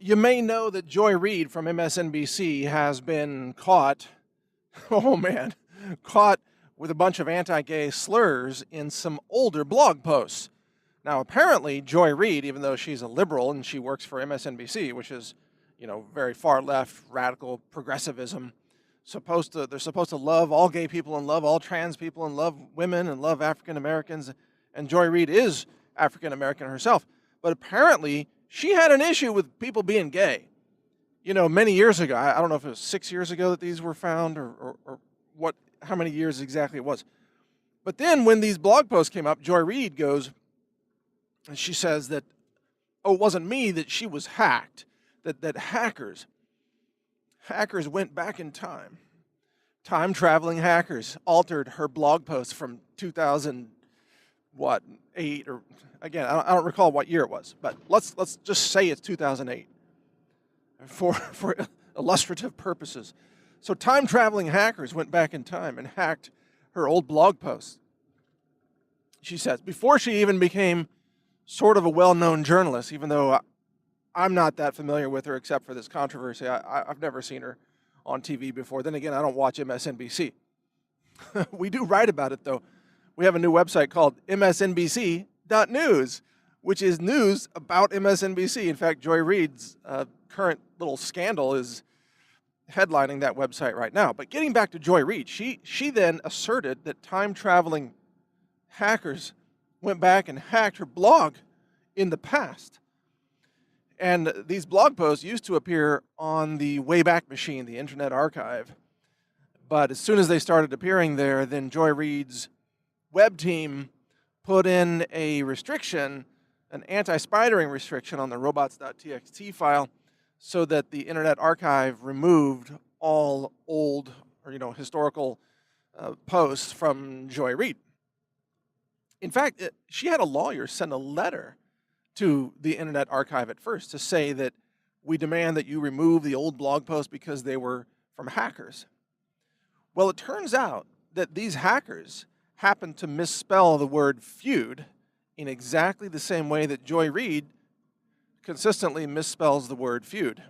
You may know that Joy Reid from MSNBC has been caught, oh man, caught with a bunch of anti-gay slurs in some older blog posts. Now, apparently, Joy Reid, even though she's a liberal and she works for MSNBC, which is, very far left, radical progressivism, they're supposed to love all gay people and love all trans people and love women and love African Americans, and Joy Reid is African American herself. But apparently, she had an issue with people being gay. Many years ago, I don't know if it was 6 years ago that these were found or how many years exactly it was. But then when these blog posts came up, Joy Reid goes, and she says that, oh, it wasn't me, that she was hacked, that hackers went back in time. Time-traveling hackers altered her blog post from 2008, or again, I don't recall what year it was, but let's just say it's 2008 for illustrative purposes. So time-traveling hackers went back in time and hacked her old blog posts. She says, before she even became sort of a well-known journalist, even though I'm not that familiar with her except for this controversy. I've never seen her on TV before. Then again, I don't watch MSNBC. We do write about it, though. We have a new website called MSNBC.news, which is news about MSNBC. In fact, Joy Reid's current little scandal is headlining that website right now. But getting back to Joy Reid, she then asserted that time-traveling hackers went back and hacked her blog in the past. And these blog posts used to appear on the Wayback Machine, the Internet Archive. But as soon as they started appearing there, then Joy Reid's web team put in a restriction, an anti-spidering restriction on the robots.txt file, so that the Internet Archive removed all old or historical posts from Joy Reid. In fact, she had a lawyer send a letter to the Internet Archive at first to say that we demand that you remove the old blog posts because they were from hackers. Well, it turns out that these hackers happened to misspell the word feud in exactly the same way that Joy Reid consistently misspells the word feud.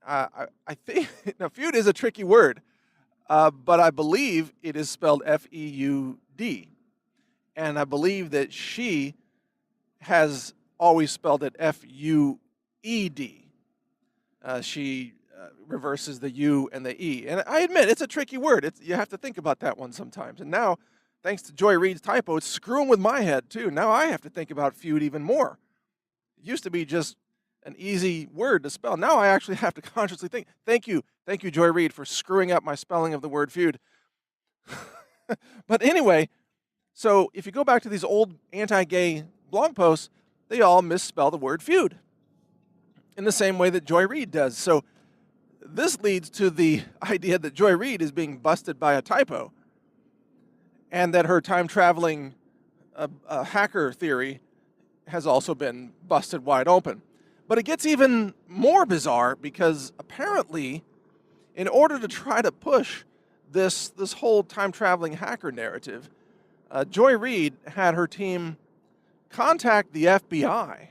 I think, now feud is a tricky word, but I believe it is spelled F-E-U-D. And I believe that she has always spelled it F-U-E-D. She reverses the U and the E. And I admit, it's a tricky word. You have to think about that one sometimes. And now, thanks to Joy Reid's typo, it's screwing with my head, too. Now I have to think about feud even more. It used to be just an easy word to spell. Now I actually have to consciously think. Thank you, Joy Reid, for screwing up my spelling of the word feud. But anyway, so if you go back to these old anti-gay blog posts, they all misspell the word feud in the same way that Joy Reid does. So this leads to the idea that Joy Reid is being busted by a typo and that her time-traveling hacker theory has also been busted wide open. But it gets even more bizarre because apparently, in order to try to push this whole time-traveling hacker narrative, Joy Reid had her team contact the FBI,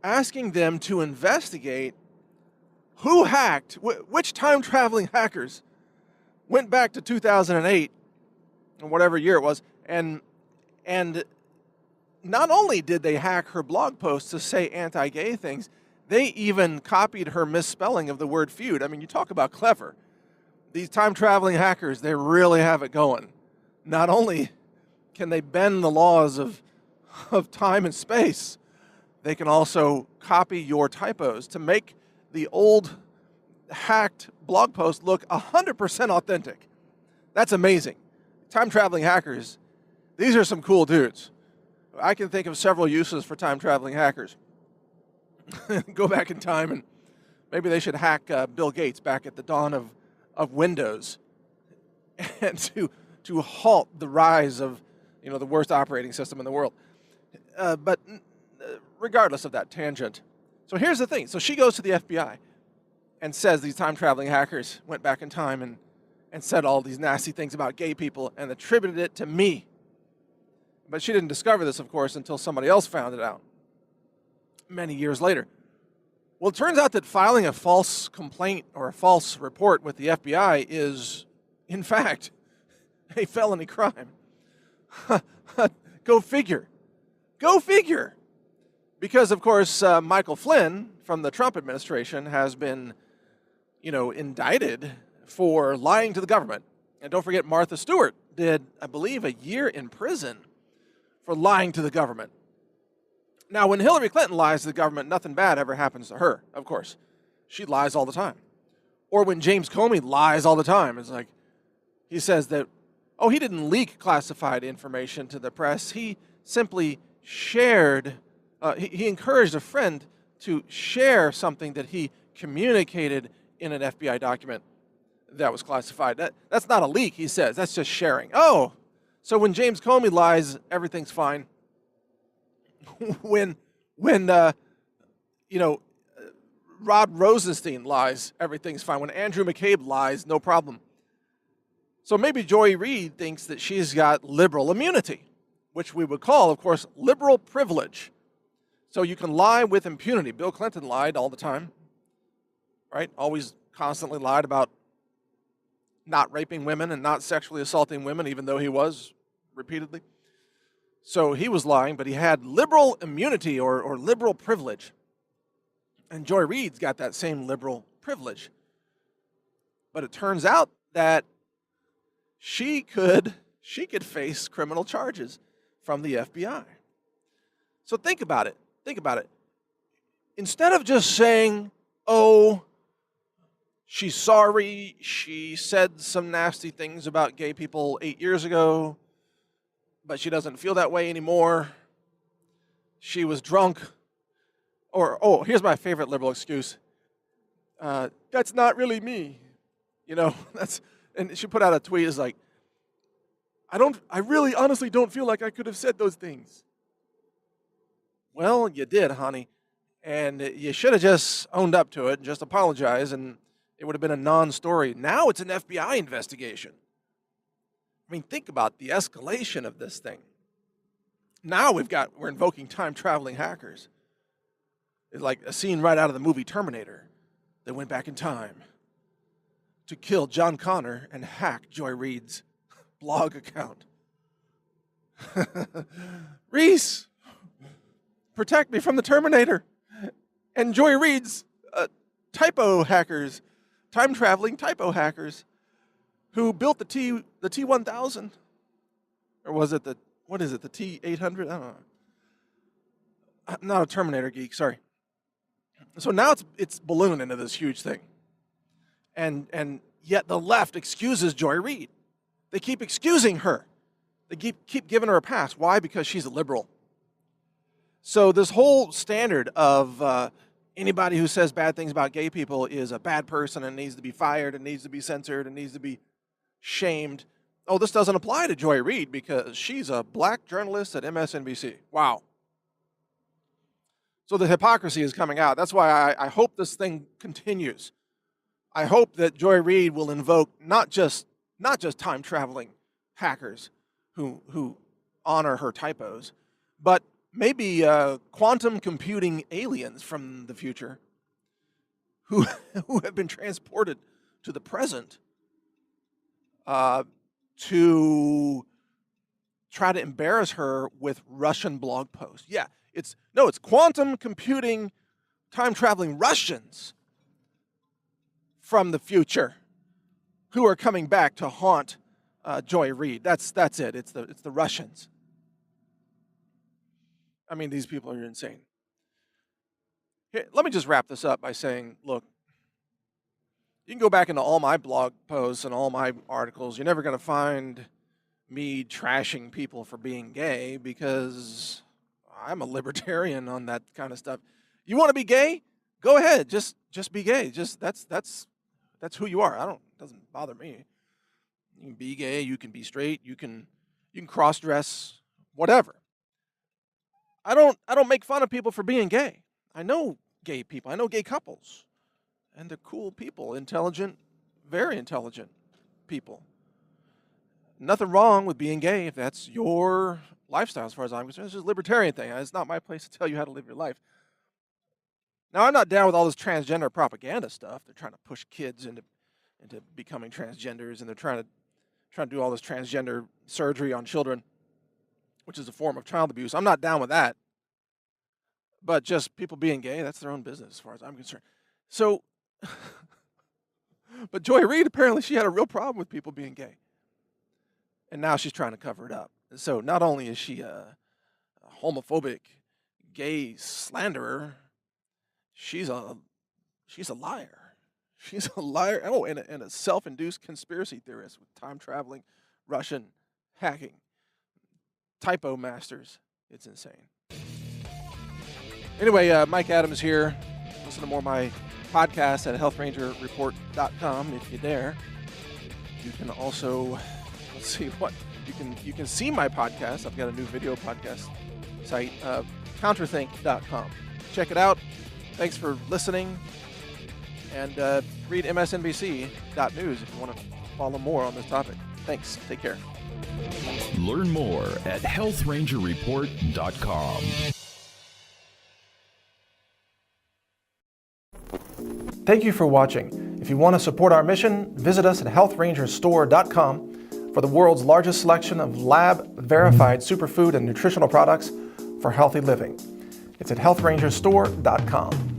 asking them to investigate who hacked, which time-traveling hackers went back to 2008, or whatever year it was, and not only did they hack her blog posts to say anti-gay things, they even copied her misspelling of the word feud. I mean, you talk about clever. These time-traveling hackers, they really have it going. Not only can they bend the laws of time and space, they can also copy your typos to make the old hacked blog post look 100% authentic. That's amazing. Time-traveling hackers, these are some cool dudes. I can think of several uses for time-traveling hackers. Go back in time and maybe they should hack Bill Gates back at the dawn of Windows and to halt the rise of the worst operating system in the world. But regardless of that tangent, so here's the thing. So she goes to the FBI and says these time-traveling hackers went back in time and said all these nasty things about gay people and attributed it to me. But she didn't discover this, of course, until somebody else found it out many years later. Well, it turns out that filing a false complaint or a false report with the FBI is, in fact, a felony crime. Go figure. Go figure. Because, of course, Michael Flynn from the Trump administration has been, indicted for lying to the government. And don't forget, Martha Stewart did, I believe, a year in prison for lying to the government. Now, when Hillary Clinton lies to the government, nothing bad ever happens to her, of course. She lies all the time. Or when James Comey lies all the time. It's like, he says that, he didn't leak classified information to the press. He simply shared, he encouraged a friend to share something that he communicated in an FBI document that was classified. That's not a leak, he says. That's just sharing. Oh, so when James Comey lies, everything's fine. when Rod Rosenstein lies, everything's fine. When Andrew McCabe lies, no problem. So maybe Joy Reid thinks that she's got liberal immunity, which we would call, of course, liberal privilege. So you can lie with impunity. Bill Clinton lied all the time, right? Always constantly lied about not raping women and not sexually assaulting women, even though he was repeatedly. So he was lying, but he had liberal immunity or liberal privilege. And Joy Reid's got that same liberal privilege. But it turns out that she could face criminal charges from the FBI. So think about it. Think about it. Instead of just saying, she's sorry, she said some nasty things about gay people 8 years ago, but she doesn't feel that way anymore. She was drunk. Or, here's my favorite liberal excuse. That's not really me. And she put out a tweet, is like, I really honestly don't feel like I could have said those things. Well, you did, honey. And you should have just owned up to it and just apologized, and it would have been a non-story. Now it's an FBI investigation. I mean, think about the escalation of this thing. Now we're invoking time-traveling hackers. It's like a scene right out of the movie Terminator. They went back in time to kill John Connor and hack Joy Reid's blog account. Reese, protect me from the Terminator and Joy Reid's typo hackers, time-traveling typo hackers, who built the T1000, or was it the T800? I don't know. I'm not a Terminator geek, sorry. So now it's ballooned into this huge thing, and yet the left excuses Joy Reid. They keep excusing her. They keep giving her a pass. Why? Because she's a liberal. So this whole standard of anybody who says bad things about gay people is a bad person and needs to be fired and needs to be censored and needs to be shamed. Oh, this doesn't apply to Joy Reid because she's a black journalist at MSNBC. Wow. So the hypocrisy is coming out. That's why I hope this thing continues. I hope that Joy Reid will invoke not just time-traveling hackers who honor her typos, but maybe quantum computing aliens from the future who have been transported to the present to try to embarrass her with Russian blog posts. Yeah, it's quantum computing, time-traveling Russians from the future who are coming back to haunt Joy Reid. That's it. It's the Russians. I mean, these people are insane. Here, let me just wrap this up by saying, look, you can go back into all my blog posts and all my articles. You're never going to find me trashing people for being gay because I'm a libertarian on that kind of stuff. You want to be gay? Go ahead. Just be gay. Just that's who you are. It doesn't bother me. You can be gay, you can be straight, you can cross-dress, whatever. I don't make fun of people for being gay. I know gay people. I know gay couples. And they're cool people, intelligent, very intelligent people. Nothing wrong with being gay if that's your lifestyle as far as I'm concerned. It's just a libertarian thing. It's not my place to tell you how to live your life. Now, I'm not down with all this transgender propaganda stuff. They're trying to push kids into becoming transgenders, and they're trying to do all this transgender surgery on children, which is a form of child abuse. I'm not down with that. But just people being gay, that's their own business as far as I'm concerned. So, but Joy Reid, apparently she had a real problem with people being gay. And now she's trying to cover it up. So not only is she a homophobic, gay slanderer, she's a liar. She's a liar. Oh, and a self-induced conspiracy theorist with time-traveling, Russian hacking, typo masters. It's insane. Anyway, Mike Adams here. Listen to more of my podcasts at healthrangerreport.com if you dare. You can also, let's see what, you can see my podcast. I've got a new video podcast site, counterthink.com. Check it out. Thanks for listening. And read MSNBC.news if you want to follow more on this topic. Thanks. Take care. Learn more at healthrangerreport.com. Thank you for watching. If you want to support our mission, visit us at healthrangerstore.com for the world's largest selection of lab-verified superfood and nutritional products for healthy living. It's at healthrangerstore.com.